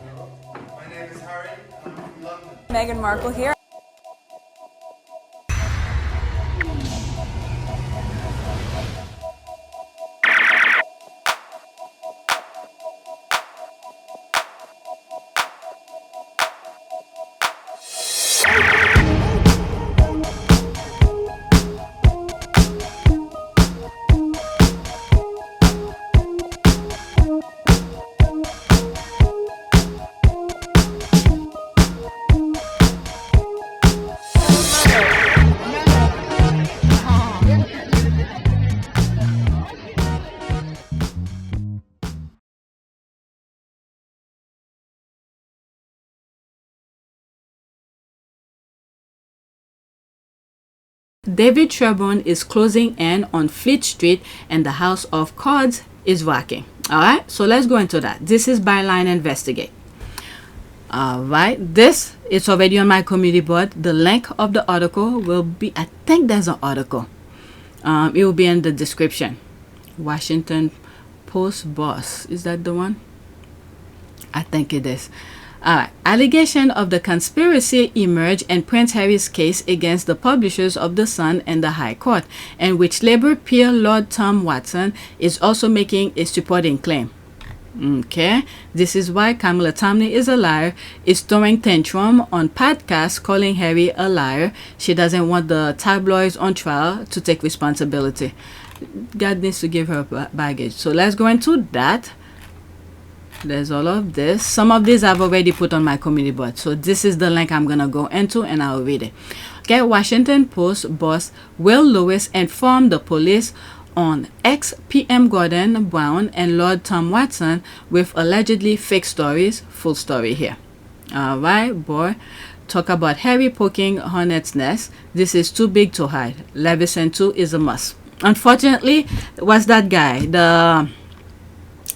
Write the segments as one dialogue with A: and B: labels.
A: My name is Harry, and I'm from London.
B: Meghan Markle here. David Sherborne is closing in on Fleet Street and the House of Cards is rocking. Alright, so let's go into that. This is ByLine Investigate. Alright, this is already on my community board. The link of the article will be, I think there's an article. It will be in the description. Washington Post boss. Is that the one? I think it is. Allegation of the conspiracy emerged in Prince Harry's case against the publishers of The Sun and the High Court, in which Labour peer Lord Tom Watson is also making a supporting claim. Okay, this is why Kamala Tammany is a liar, is throwing tantrum on podcast calling Harry a liar. She doesn't want the tabloids on trial to take responsibility. God needs to give her baggage. So let's go into that. There's all of this. Some of these I've already put on my community board. So this is the link I'm going to go into and I'll read it. Okay, Washington Post boss Will Lewis informed the police on ex-PM Gordon Brown and Lord Tom Watson with allegedly fake stories. Full story here. Alright, boy. Talk about Harry poking hornet's nest. This is too big to hide. Levison 2 is a must. Unfortunately, what's that guy?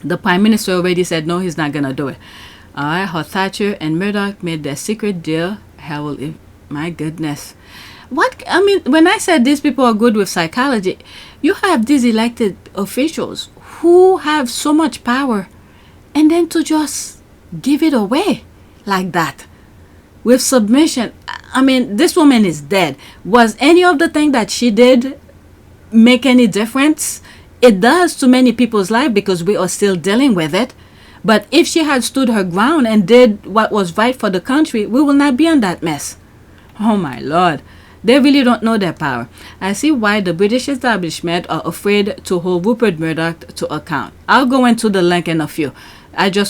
B: The Prime Minister already said no, he's not going to do it. Alright, how Thatcher and Murdoch made their secret deal. My goodness. What, I mean, when I said these people are good with psychology, you have these elected officials who have so much power and then to just give it away like that with submission. I mean, this woman is dead. Was any of the thing that she did make any difference? It does to many people's life because we are still dealing with it. But if she had stood her ground and did what was right for the country, we will not be in that mess. Oh my Lord. They really don't know their power. I see why the British establishment are afraid to hold Rupert Murdoch to account. I'll go into the link in a few.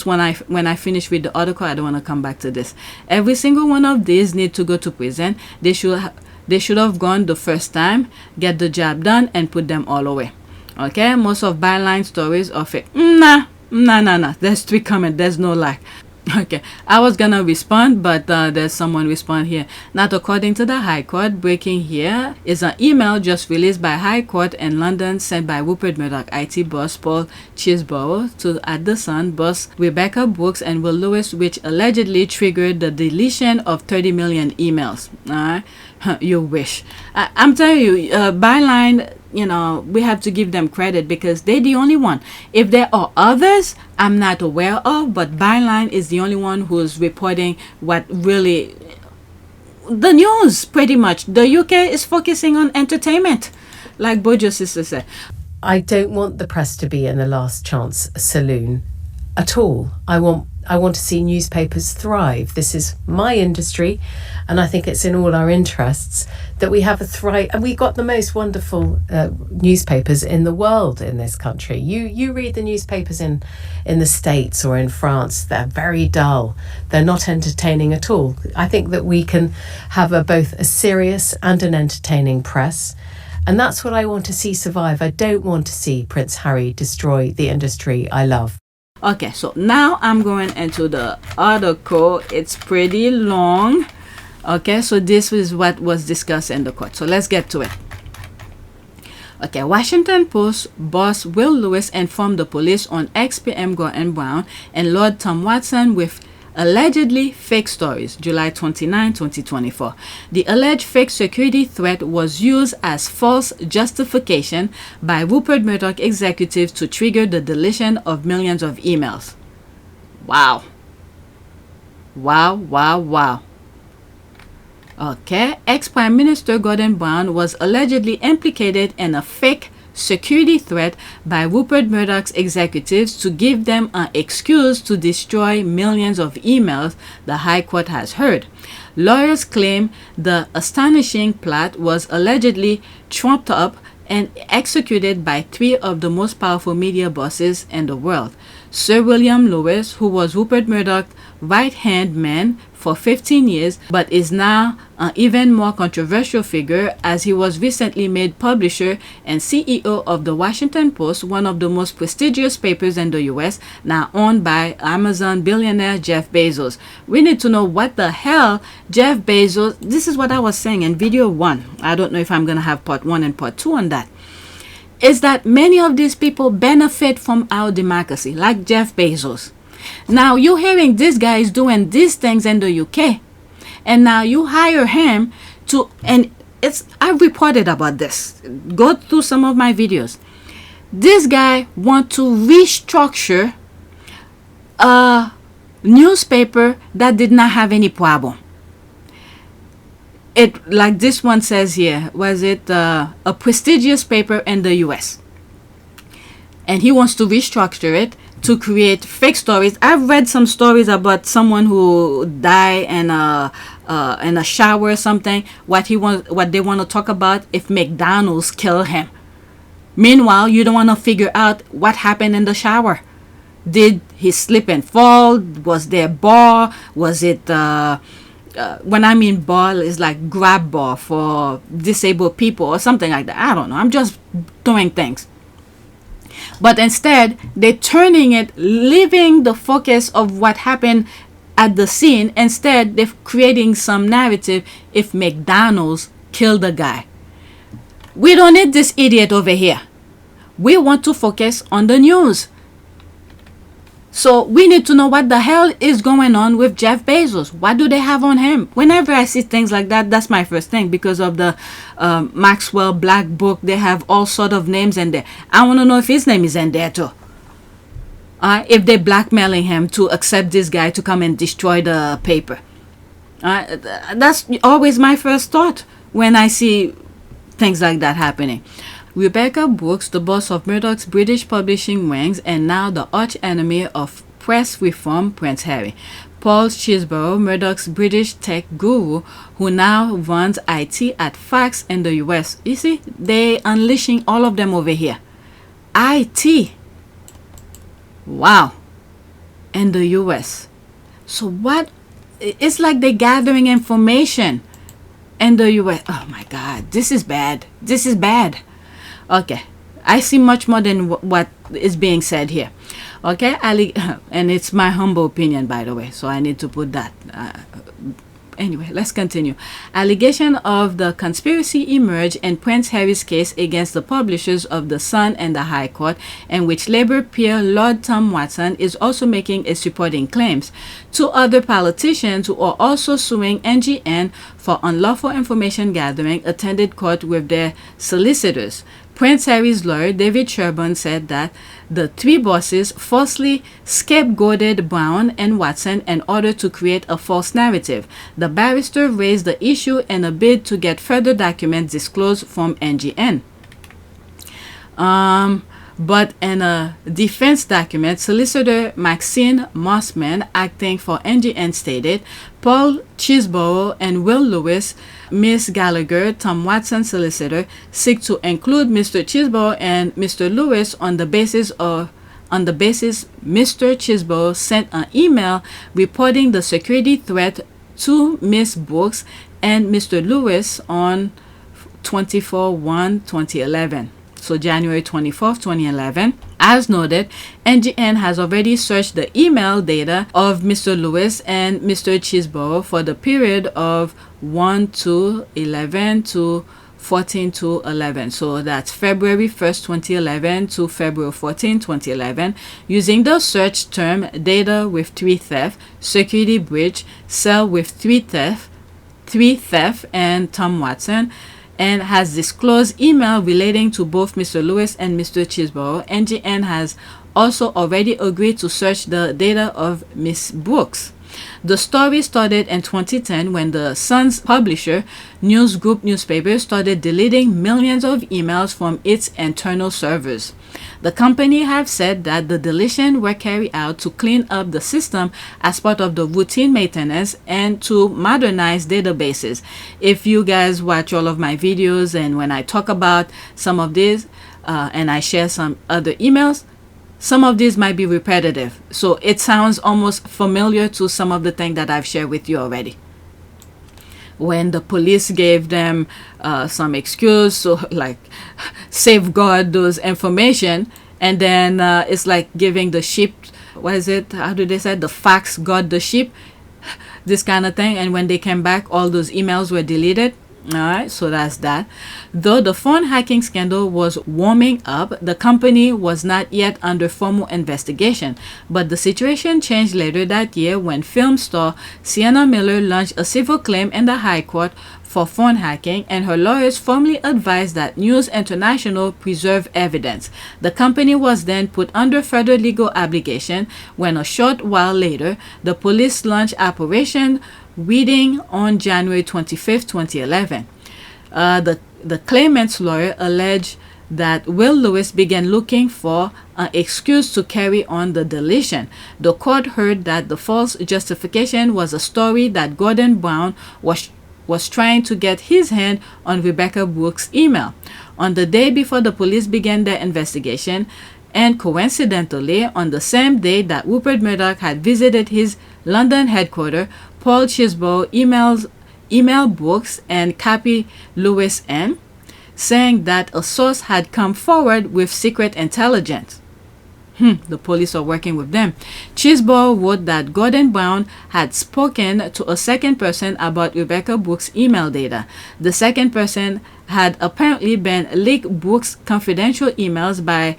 B: When I finish with the article, I don't want to come back to this. Every single one of these need to go to prison. They should have gone the first time, get the job done, and put them all away. Okay, most of ByLine stories are fake. Nah. There's 3 comments. There's no like. Okay, I was gonna respond, but there's someone respond here. Not according to the High Court. Breaking here is an email just released by High Court in London sent by Rupert Murdoch IT boss Paul Chisborough to at The Sun boss Rebecca Brooks and Will Lewis, which allegedly triggered the deletion of 30 million emails. You wish. I'm telling you, ByLine, you know, we have to give them credit because they're the only one. If there are others I'm not aware of, but ByLine is the only one who's reporting what really the news. Pretty much the UK is focusing on entertainment, like Bojo's sister said.
C: I don't want the press to be in the last chance saloon at all. I want to see newspapers thrive. This is my industry, and I think it's in all our interests that we have a thrive. And we've got the most wonderful newspapers in the world in this country. You read the newspapers in the States or in France, they're very dull. They're not entertaining at all. I think that we can have both a serious and an entertaining press. And that's what I want to see survive. I don't want to see Prince Harry destroy the industry I love.
B: Okay, so now I'm going into the article. It's pretty long. Okay, so this is what was discussed in the court. So let's get to it. Okay, Washington Post boss Will Lewis informed the police on ex-PM Gordon Brown and Lord Tom Watson with allegedly fake stories, July 29, 2024. The alleged fake security threat was used as false justification by Rupert Murdoch executives to trigger the deletion of millions of emails. Wow. Wow, wow, wow. Okay, ex-Prime Minister Gordon Brown was allegedly implicated in a fake security threat by Rupert Murdoch's executives to give them an excuse to destroy millions of emails, the High Court has heard. Lawyers claim the astonishing plot was allegedly trumped up and executed by three of the most powerful media bosses in the world. Sir William Lewis, who was Rupert Murdoch's right-hand man for 15 years, but is now an even more controversial figure as he was recently made publisher and CEO of the Washington Post, one of the most prestigious papers in the US, now owned by Amazon billionaire Jeff Bezos. We need to know what the hell Jeff Bezos, this is what I was saying in video 1. I don't know if I'm going to have part 1 and part 2 on that. Is that many of these people benefit from our democracy, like Jeff Bezos. Now you're hearing this guy is doing these things in the UK, and now you hire him to, and I've reported about this. Go through some of my videos. This guy want to restructure a newspaper that did not have any problem. It, like this one says here, was it a prestigious paper in the US, and he wants to restructure it to create fake stories. I've read some stories about someone who died in a shower or something. What they want to talk about if McDonald's kill him. Meanwhile, you don't want to figure out what happened in the shower. Did he slip and fall? Was there bar? Was it when I mean ball is like grab bar for disabled people or something like that. I don't know. I'm just doing things. But instead, they're turning it, leaving the focus of what happened at the scene. Instead, they're creating some narrative if McDonald's killed the guy. We don't need this idiot over here. We want to focus on the news. So we need to know what the hell is going on with Jeff Bezos. What do they have on him? Whenever I see things like that, that's my first thing, because of the Maxwell Black Book. They have all sort of names in there. I want to know if his name is in there too. If they're blackmailing him to accept this guy to come and destroy the paper. That's always my first thought when I see things like that happening. Rebecca Brooks, the boss of Murdoch's British publishing wings and now the arch enemy of press reform, Prince Harry. Paul Chisborough, Murdoch's British tech guru, who now runs IT at Fox in the US. You see, they unleashing all of them over here. IT. Wow. In the US. So what? It's like they're gathering information in the US. Oh my God, this is bad. This is bad. Okay, I see much more than what is being said here. Okay, and it's my humble opinion, by the way, so I need to put that. Anyway, let's continue. Allegation of the conspiracy emerged in Prince Harry's case against the publishers of The Sun and the High Court, in which Labour peer Lord Tom Watson is also making its supporting claims. Two other politicians who are also suing NGN for unlawful information gathering attended court with their solicitors. Prince Harry's lawyer, David Sherborne, said that the three bosses falsely scapegoated Brown and Watson in order to create a false narrative. The barrister raised the issue in a bid to get further documents disclosed from NGN. But in a defense document, solicitor Maxine Mossman, acting for NGN, stated, Paul Chisborough and Will Lewis, Miss Gallagher, Tom Watson's solicitor, seek to include Mr. Chisborough and Mr. Lewis on the basis Mr. Chisborough sent an email reporting the security threat to Miss Brooks and Mr. Lewis on 24/1/2011. So January 24th, 2011. As noted, NGN has already searched the email data of Mr. Lewis and Mr. Chisborough for the period of 1/2/11 to 14/2/11. So that's February 1st, 2011 to February 14, 2011, using the search term data with 3 theft, security breach, cell with 3 theft, and Tom Watson, and has disclosed email relating to both Mr. Lewis and Mr. Chisborough. NGN has also already agreed to search the data of Miss Brooks. The story started in 2010 when the Sun's publisher, News Group newspaper, started deleting millions of emails from its internal servers. The company have said that the deletion were carried out to clean up the system as part of the routine maintenance and to modernize databases. If you guys watch all of my videos and when I talk about some of these and I share some other emails, some of these might be repetitive. So it sounds almost familiar to some of the things that I've shared with you already. When the police gave them some excuse, so like safeguard those information, and then it's like giving the sheep, what is it? How do they say? The fox guard the sheep, this kind of thing. And when they came back, all those emails were deleted. All right, so that's that. Though the phone hacking scandal was warming up, the company was not yet under formal investigation. But the situation changed later that year when film star Sienna Miller launched a civil claim in the High Court for phone hacking, and her lawyers formally advised that News International preserve evidence. The company was then put under further legal obligation when a short while later, the police launched Operation Weeding on January 25, 2011. The claimant's lawyer alleged that Will Lewis began looking for an excuse to carry on the deletion. The court heard that the false justification was a story that Gordon Brown was trying to get his hand on Rebecca Brooks' email. On the day before the police began their investigation, and coincidentally, on the same day that Rupert Murdoch had visited his London headquarters, Paul Chisbro emailed Brooks and copied Lewis in, saying that a source had come forward with secret intelligence. The police are working with them. Chisbro wrote that Gordon Brown had spoken to a second person about Rebecca Brooks' email data. The second person had apparently been leaked Brooks' confidential emails by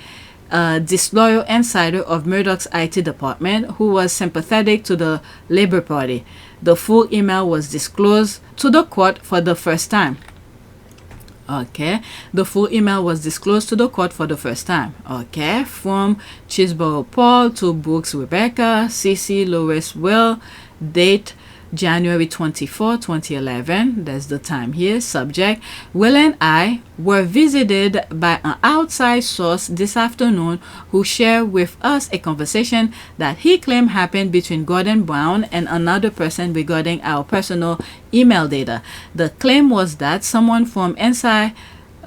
B: a disloyal insider of Murdoch's IT department who was sympathetic to the Labour Party. The full email was disclosed to the court for the first time. Okay, the full email was disclosed to the court for the first time. Okay, from Chisbro Paul to Brooks Rebecca, CC Lewis Will, date January 24, 2011. That's the time here. Subject: Will and I were visited by an outside source this afternoon who shared with us a conversation that he claimed happened between Gordon Brown and another person regarding our personal email data. The claim was that someone from inside,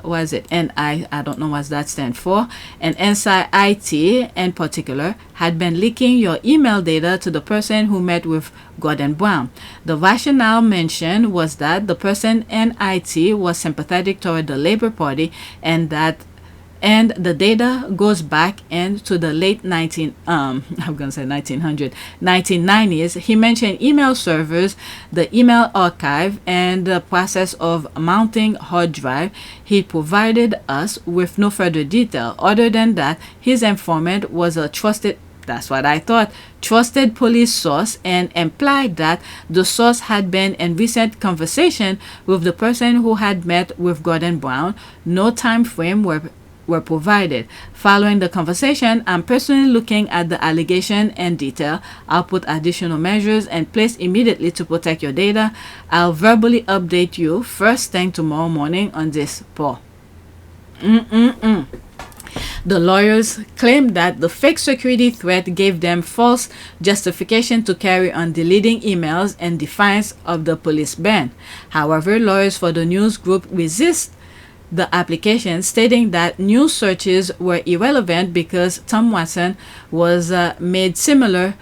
B: was it NI, I don't know what that stands for, and inside IT in particular had been leaking your email data to the person who met with Gordon Brown. The rationale mentioned was that the person in IT was sympathetic toward the Labour Party and the data goes back into the late 1990s. He mentioned email servers, the email archive, and the process of mounting hard drive. He provided us with no further detail other than that his informant was a trusted police source, and implied that the source had been in recent conversation with the person who had met with Gordon Brown. No time frame were provided. Following the conversation, I'm personally looking at the allegation in detail. I'll put additional measures in place immediately to protect your data. I'll verbally update you first thing tomorrow morning on this, Paul. The lawyers claimed that the fake security threat gave them false justification to carry on deleting emails in defiance of the police ban. However, lawyers for the news group resist the application, stating that news searches were irrelevant because Tom Watson made similar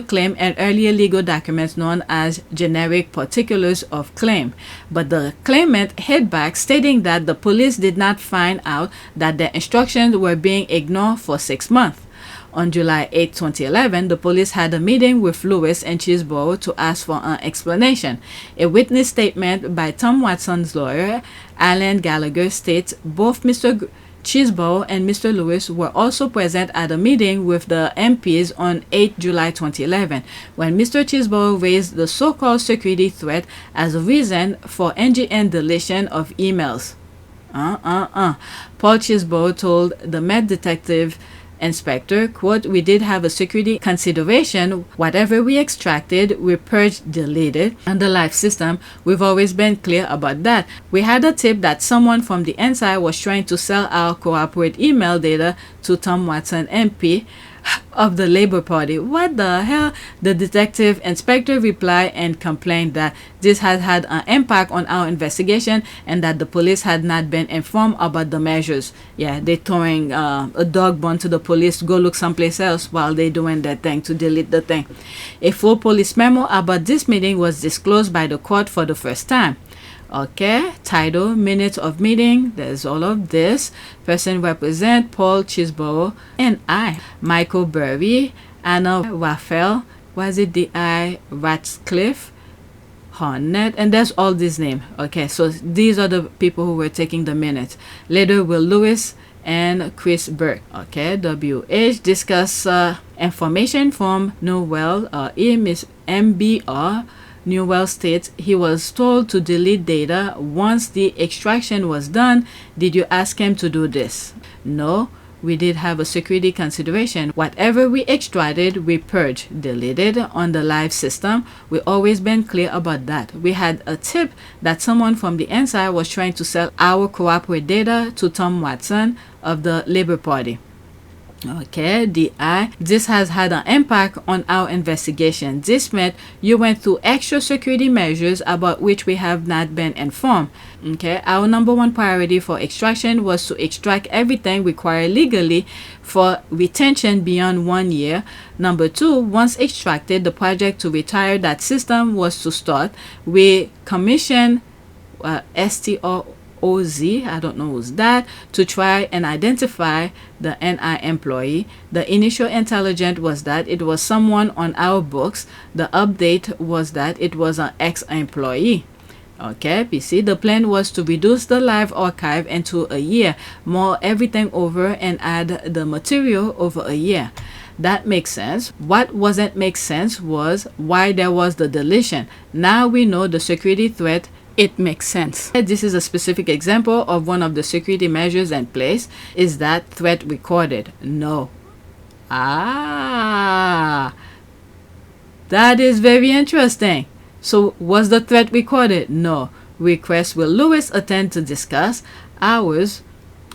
B: claim in earlier legal documents known as generic particulars of claim. But the claimant hit back, stating that the police did not find out that their instructions were being ignored for 6 months. On July 8, 2011, the police had a meeting with Lewis and Chisbro to ask for an explanation. A witness statement by Tom Watson's lawyer, Alan Gallagher, states both Mr. Chisbro and Mr. Lewis were also present at a meeting with the MPs on 8 July 2011, when Mr. Chisbro raised the so-called security threat as a reason for NGN deletion of emails. Paul Chisbro told the Met detective inspector, quote, we did have a security consideration. Whatever we extracted, we purged, deleted. On the live system, we've always been clear about that. We had a tip that someone from the inside was trying to sell our corporate email data to Tom Watson, MP of the Labour Party. What the hell? The detective inspector replied and complained that this had had an impact on our investigation and that the police had not been informed about the measures. Yeah, they throwing a dog bone to the police to go look someplace else while they doing their thing to delete the thing. A full police memo about this meeting was disclosed by the court for the first time. Okay, title, minutes of meeting, there's all of this. Person represent Paul Chisborough and I, Michael Burry, Anna Raphael, was it D.I. Ratcliffe, Hornet, and there's all these names. Okay, so these are the people who were taking the minutes. Later, Will Lewis and Chris Burke. Okay, WH discuss information from Newell, Miss MBR. Newell states he was told to delete data once the extraction was done. Did you ask him to do this? No, we did have a security consideration. Whatever we extracted, we purged, deleted on the live system. We always been clear about that. We had a tip that someone from the inside was trying to sell our corporate data to Tom Watson of the Labour Party. Okay, DI, this has had an impact on our investigation. This meant you went through extra security measures about which we have not been informed. Okay, our number one priority for extraction was to extract everything required legally for retention beyond 1 year. Number two, once extracted, the project to retire that system was to start. We commissioned S2E179, I don't know who's that, to try and identify the NI employee. The initial intelligence was that it was someone on our books. The update was that it was an ex-employee. Okay, PC, the plan was to reduce the live archive into a year, mull everything over and add the material over a year. That makes sense. What wasn't make sense was why there was the deletion. Now we know the security threat. It makes sense. This is a specific example of one of the security measures in place. Is that threat recorded? No. Ah, that is very interesting. So was the threat recorded? No. Request Will Lewis attend to discuss. Hours.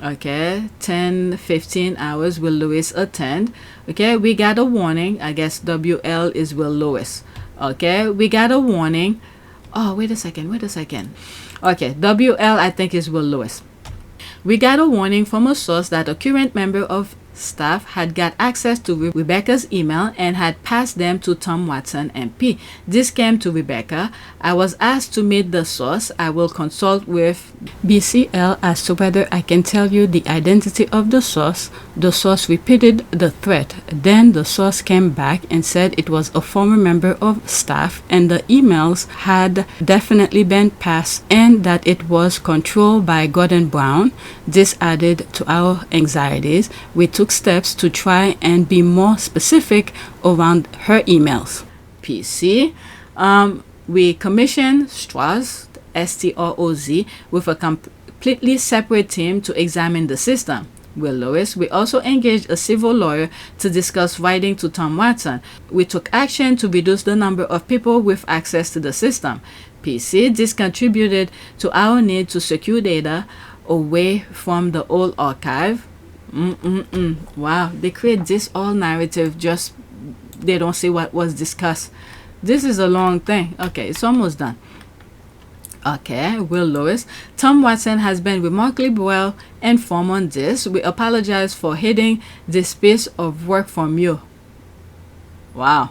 B: Okay, 10-15 hours Will Lewis attend. Okay, we got a warning. I guess WL is Will Lewis. Okay, we got a warning. Oh, wait a second. Okay, WL I think is Will Lewis. We got a warning from a source that a current member of staff had got access to Rebecca's email and had passed them to Tom Watson MP. This came to Rebecca. I was asked to meet the source. I will consult with BCL as to whether I can tell you the identity of the source. The source repeated the threat. Then the source came back and said it was a former member of staff and the emails had definitely been passed and that it was controlled by Gordon Brown. This added to our anxieties. We took steps to try and be more specific around her emails. PC, we commissioned Strauss, STROZ, with a completely separate team to examine the system. Will Lewis, we also engaged a civil lawyer to discuss writing to Tom Watson. We took action to reduce the number of people with access to the system. PC, this contributed to our need to secure data away from the old archive. Wow, they create this all narrative, just they don't see what was discussed. This is a long thing. Okay, it's almost done. Okay, Will Lewis, Tom Watson has been remarkably well informed on this. We apologize for hiding this piece of work from you. Wow.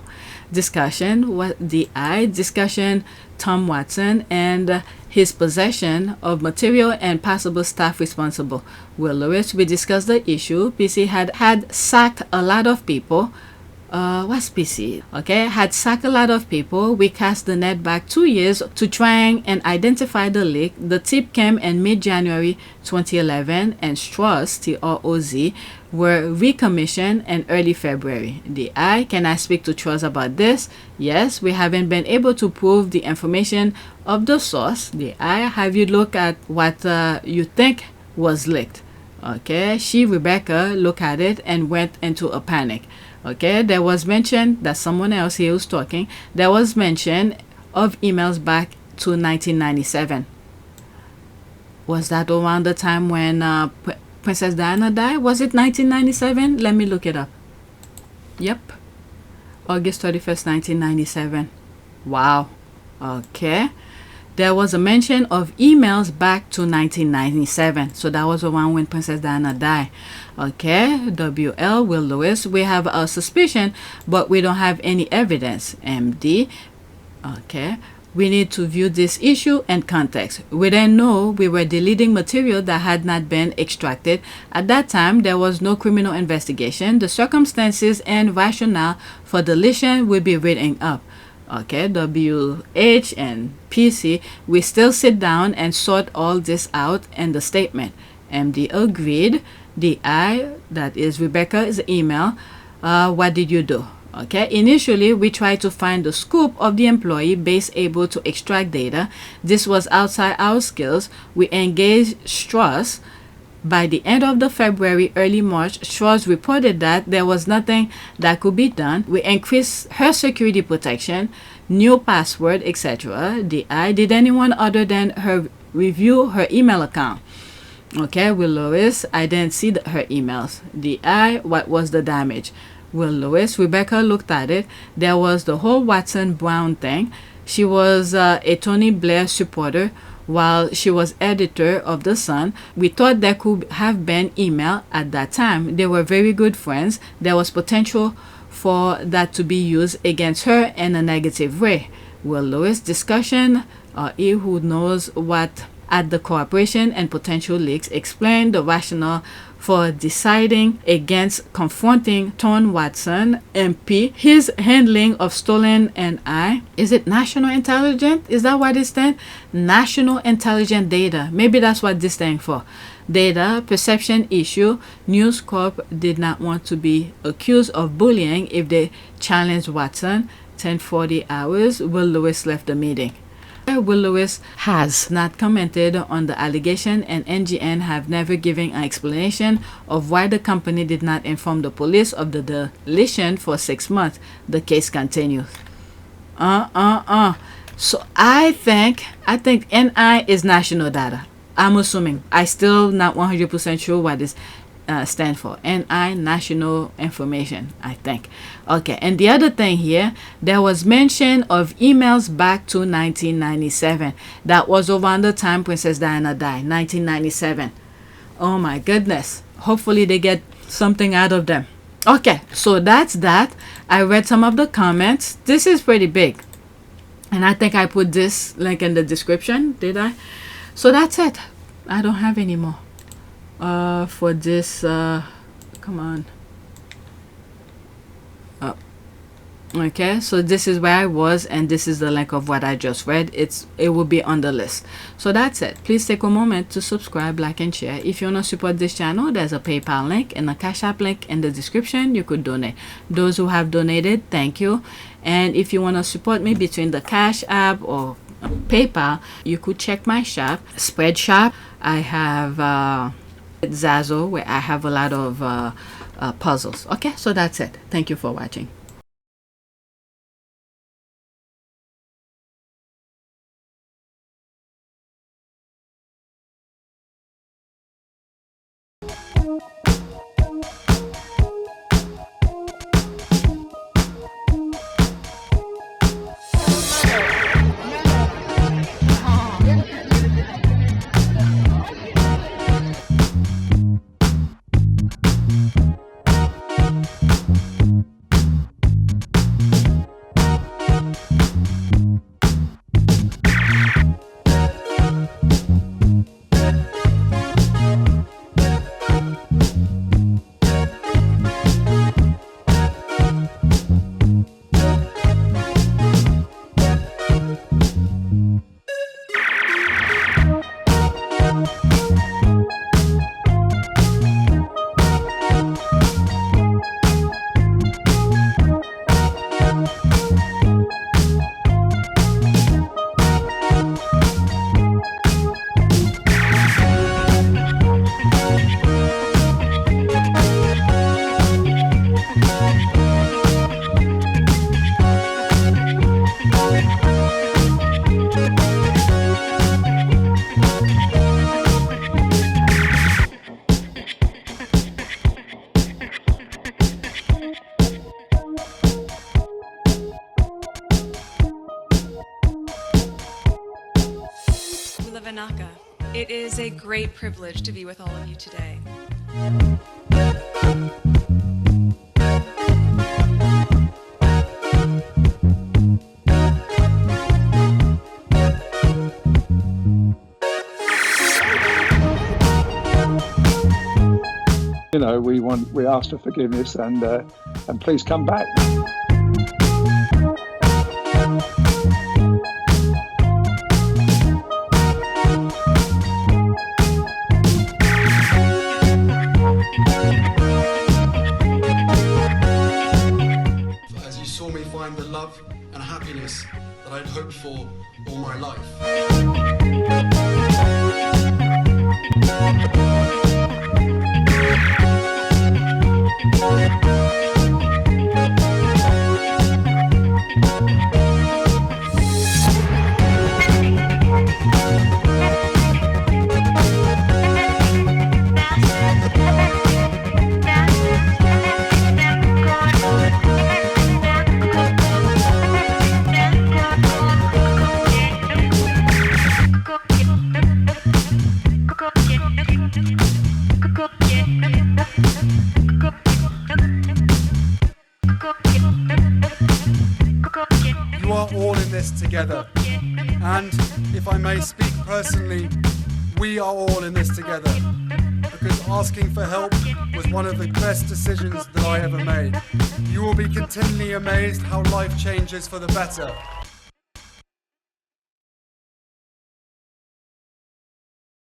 B: Discussion, what DI discussion, Tom Watson and his possession of material and possible staff responsible. Will Lewis, we discussed the issue. PC had sacked a lot of people. What's PC? Okay, had sacked a lot of people. We cast the net back 2 years to try and identify the leak. The tip came in mid-January 2011 and Strauss, TROZ, were recommissioned in early February. Can I speak to Strauss about this? Yes, we haven't been able to prove the information of the source. Have you looked at what you think was leaked? Okay, she, Rebecca, looked at it and went into a panic. Okay, there was mention that someone else here was talking. There was mention of emails back to 1997. Was that around the time when Princess Diana died? Was it 1997? Let me look it up. Yep. August 31st, 1997. Wow. Okay. There was a mention of emails back to 1997. So that was around when Princess Diana died. Okay. WL, Will Lewis. We have a suspicion, but we don't have any evidence. MD. Okay. We need to view this issue and context. We then know we were deleting material that had not been extracted. At that time, there was no criminal investigation. The circumstances and rationale for deletion will be written up. Okay, WH and PC, we still sit down and sort all this out in the statement. MD agreed. DI, that is Rebecca's email. What did you do? Okay, initially we tried to find the scope of the employee base able to extract data. This was outside our skills. We engaged Strauss. By the end of the February, early March, Strauss reported that there was nothing that could be done. We increased her security protection, new password, etc. DI, did anyone other than her review her email account? Okay, Will Lewis, I didn't see her emails. DI, what was the damage? Will Lewis, Rebecca looked at it. There was the whole Watson Brown thing. She was a Tony Blair supporter while she was editor of The Sun. We thought there could have been email at that time. They were very good friends. There was potential for that to be used against her in a negative way. Will Lewis, discussion, he who knows what at the corporation and potential leaks, explained the rationale for deciding against confronting Tom Watson, MP, his handling of stolen NI. Is it national intelligence? Is that what it stands? National intelligent data. Maybe that's what this stands for. Data perception issue. News Corp did not want to be accused of bullying if they challenged Watson. 10:40 hours. Will Lewis left the meeting. Will Lewis has not commented on the allegation, and NGN have never given an explanation of why the company did not inform the police of the deletion for 6 months. The case continues. So I think NI is national data. I'm assuming. I still not 100% sure what this stand for. NI, national information, I think. Okay, and the other thing here, there was mention of emails back to 1997. That was around the time Princess Diana died, 1997. Oh my goodness. Hopefully they get something out of them. Okay, so that's that. I read some of the comments. This is pretty big. And I think I put this link in the description, did I? So that's it. I don't have any more. For this, come on. Okay, so this is where I was, and this is the link of what I just read. It will be on the list. So that's it. Please take a moment to subscribe, like, and share. If you want to support this channel, there's a PayPal link and a Cash App link in the description. You could donate. Those who have donated, thank you. And if you want to support me between the Cash App or PayPal, you could check my shop, Spread Shop. I have Zazzle, where I have a lot of puzzles. Okay, so that's it. Thank you for watching.
D: Naka. It is a great privilege to be with all of you today.
E: You know, we ask for forgiveness and please come back.
F: As you saw me find the love and happiness that I'd hoped for all my life. You are all in this together, and if I may speak personally, we are all in this together, because asking for help was one of the best decisions that I ever made. You will be continually amazed how life changes for the better.